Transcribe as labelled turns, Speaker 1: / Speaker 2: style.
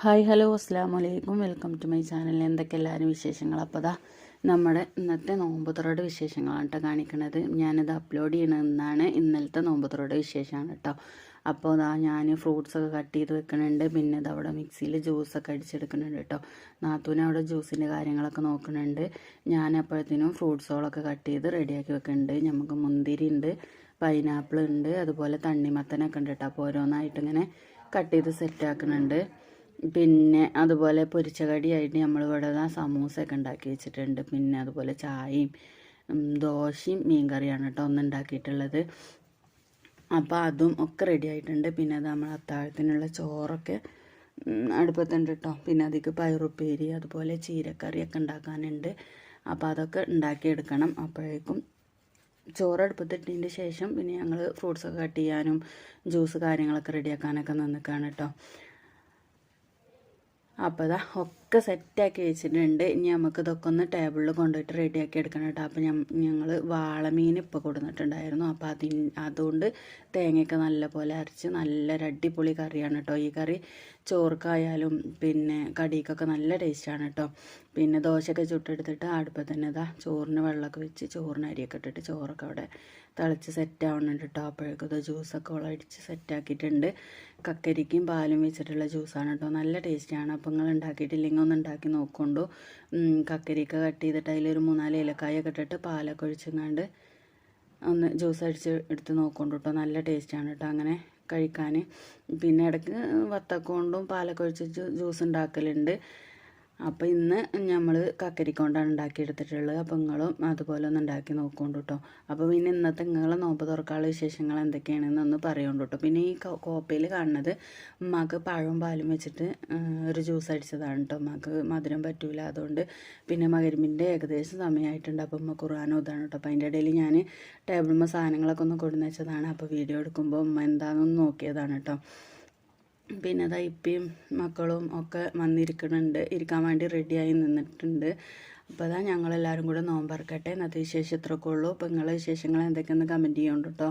Speaker 1: Hi hello അസ്സാം വലൈക്കും welcome to my channel. എന്തൊക്കെ എല്ലാവരും വിശേഷങ്ങൾ? അപ്പോൾ നമ്മുടെ ഇന്നത്തെ നോമ്പ് തുറയുടെ വിശേഷങ്ങളാണ് കേട്ടോ കാണിക്കണത്. ഞാനിത് അപ്ലോഡ് ചെയ്യണമെന്നാണ് ഇന്നലത്തെ നോമ്പ് തുറയുടെ വിശേഷമാണ് കേട്ടോ. അപ്പോൾ ഞാൻ ഫ്രൂട്ട്സൊക്കെ കട്ട് ചെയ്ത് വെക്കുന്നുണ്ട്. പിന്നെ അവിടെ മിക്സിയിൽ ജ്യൂസൊക്കെ അടിച്ചെടുക്കുന്നുണ്ട് കേട്ടോ. നാത്തൂന് അവിടെ ജ്യൂസിൻ്റെ കാര്യങ്ങളൊക്കെ നോക്കുന്നുണ്ട്. ഞാൻ അപ്പോഴത്തേനും ഫ്രൂട്ട്സുകളൊക്കെ കട്ട് ചെയ്ത് റെഡിയാക്കി വെക്കുന്നുണ്ട്. നമുക്ക് മുന്തിരി ഉണ്ട്, പൈനാപ്പിൾ ഉണ്ട്, അതുപോലെ തണ്ണിമത്തനൊക്കെ ഉണ്ട് കേട്ടോ. അപ്പോൾ ഓരോന്നായിട്ട് ഇങ്ങനെ കട്ട് ചെയ്ത് സെറ്റാക്കുന്നുണ്ട്. പിന്നെ അതുപോലെ പൊരിച്ച കടിയായിട്ട് നമ്മളിവിടെ സമൂസയൊക്കെ ഉണ്ടാക്കി വെച്ചിട്ടുണ്ട്. പിന്നെ അതുപോലെ ചായയും ദോശയും മീൻ കറിയാണ് കേട്ടോ ഒന്ന് ഉണ്ടാക്കിയിട്ടുള്ളത്. അപ്പോൾ അതും ഒക്കെ റെഡി ആയിട്ടുണ്ട്. പിന്നെ അത് നമ്മൾ അത്താഴത്തിനുള്ള ചോറൊക്കെ അടുപ്പത്തുണ്ട് കേട്ടോ. പിന്നെ അതിക്ക് പയറുപ്പേരി അതുപോലെ ചീരക്കറിയൊക്കെ ഉണ്ടാക്കാനുണ്ട്. അപ്പോൾ അതൊക്കെ ഉണ്ടാക്കിയെടുക്കണം. അപ്പോഴേക്കും ചോറ് അടുപ്പത്തിട്ടതിന് ശേഷം പിന്നെ ഞങ്ങൾ ഫ്രൂട്ട്സൊക്കെ കട്ട് ചെയ്യാനും ജ്യൂസ് കാര്യങ്ങളൊക്കെ റെഡിയാക്കാനൊക്കെ നിൽക്കുകയാണ് കേട്ടോ. അപ്പോൾ ഒക്കെ സെറ്റാക്കി വെച്ചിട്ടുണ്ട്. ഇനി നമുക്ക് ഇതൊക്കെ ഒന്ന് ടേബിളിൽ കൊണ്ടുപോയിട്ട് റെഡിയാക്കി എടുക്കണം കേട്ടോ. അപ്പോൾ ഞങ്ങൾ വാളമീൻ ഇപ്പോൾ കൊടുത്തിട്ടുണ്ടായിരുന്നു. അപ്പോൾ അതുകൊണ്ട് തേങ്ങയൊക്കെ നല്ല പോലെ അരച്ച് നല്ലൊരു അടിപൊളി കറിയാണ് കേട്ടോ. ഈ കറി ചോർക്കായാലും പിന്നെ കടിക്കൊക്കെ നല്ല ടേസ്റ്റാണ് കേട്ടോ. പിന്നെ ദോശയൊക്കെ ചുട്ടെടുത്തിട്ട് അടുപ്പത്ത് തന്നെ ചോറിന് വെള്ളമൊക്കെ വെച്ച് ചോറിന് അരിയൊക്കെ ഇട്ടിട്ട് ചോറൊക്കെ അവിടെ തിളച്ച് സെറ്റാവുന്നുണ്ട് കേട്ടോ. അപ്പോഴേക്കും ജ്യൂസൊക്കെ അടിച്ച് സെറ്റാക്കിയിട്ടുണ്ട്. കക്കരിക്കും പാലും വെച്ചിട്ടുള്ള ജ്യൂസാണ് കേട്ടോ. നല്ല ടേസ്റ്റിയാണ്. അപ്പോൾ നിങ്ങൾ ഉണ്ടാക്കിയിട്ടില്ലെങ്കിൽ ഒന്ന് ഉണ്ടാക്കി നോക്കൊണ്ടു. കക്കരിക്ക കട്ട് ചെയ്തിട്ട് അതിലൊരു 3-4 ഏലക്കായൊക്കെ ഇട്ടിട്ട് പാലൊക്കെ ഒഴിച്ചങ്ങാണ്ട് ഒന്ന് ജ്യൂസ് അടിച്ച് എടുത്ത് നോക്കൊണ്ടു കേട്ടോ. നല്ല ടേസ്റ്റാണ് കേട്ടോ അങ്ങനെ കഴിക്കാൻ. പിന്നെ ഇടയ്ക്ക് വത്തക്കൊണ്ടും പാലൊക്കെ ഒഴിച്ച് ജ്യൂസ് ഉണ്ടാക്കലുണ്ട്. അപ്പോൾ ഇന്ന് നമ്മൾ കക്കരിക്ക കൊണ്ടാണ് ഉണ്ടാക്കിയെടുത്തിട്ടുള്ളത്. അപ്പോൾ നിങ്ങളും അതുപോലെ ഒന്ന് ഉണ്ടാക്കി നോക്കൊണ്ടു കേട്ടോ. അപ്പോൾ പിന്നെ ഇന്നത്തെ നിങ്ങളെ നോമ്പ് തുറക്കാനുള്ള വിശേഷങ്ങൾ എന്തൊക്കെയാണെന്ന് ഒന്ന് പറയുകൊണ്ടു കേട്ടോ. പിന്നെ ഈ കോപ്പയിൽ കാണുന്നത് ഉമ്മാക്ക് പഴവും പാലും വെച്ചിട്ട് ഒരു ജ്യൂസ് അടിച്ചതാണ് കേട്ടോ. ഉമ്മാക്ക് മധുരം പറ്റൂല, അതുകൊണ്ട് പിന്നെ മകരിമിൻ്റെ ഏകദേശം സമയമായിട്ടുണ്ട്. അപ്പോൾ ഉമ്മ ഖുർആൻ ഓതാണ് കേട്ടോ. അപ്പോൾ അതിൻ്റെ ഇടയിൽ ഞാൻ ടേബിളിൽ സാധനങ്ങളൊക്കെ ഒന്ന് കൊടുന്ന് വെച്ചതാണ്. അപ്പോൾ വീഡിയോ എടുക്കുമ്പോൾ ഉമ്മ എന്താണെന്ന് നോക്കിയതാണ് കേട്ടോ. പിന്നെ ഇപ്പയും മക്കളും ഒക്കെ വന്നിരിക്കുന്നുണ്ട്, ഇരിക്കാൻ വേണ്ടി റെഡിയായി നിന്നിട്ടുണ്ട്. അപ്പോൾ ഞങ്ങളെല്ലാവരും കൂടെ നോമ്പറക്കട്ടെ. ഇന്നത്തെ വിശേഷം ഇത്രയൊക്കെ ഉള്ളൂ. അപ്പോൾ നിങ്ങളെ വിശേഷങ്ങൾ എന്തൊക്കെയെന്ന് കമൻറ്റ് ചെയ്യുന്നുണ്ട് കേട്ടോ.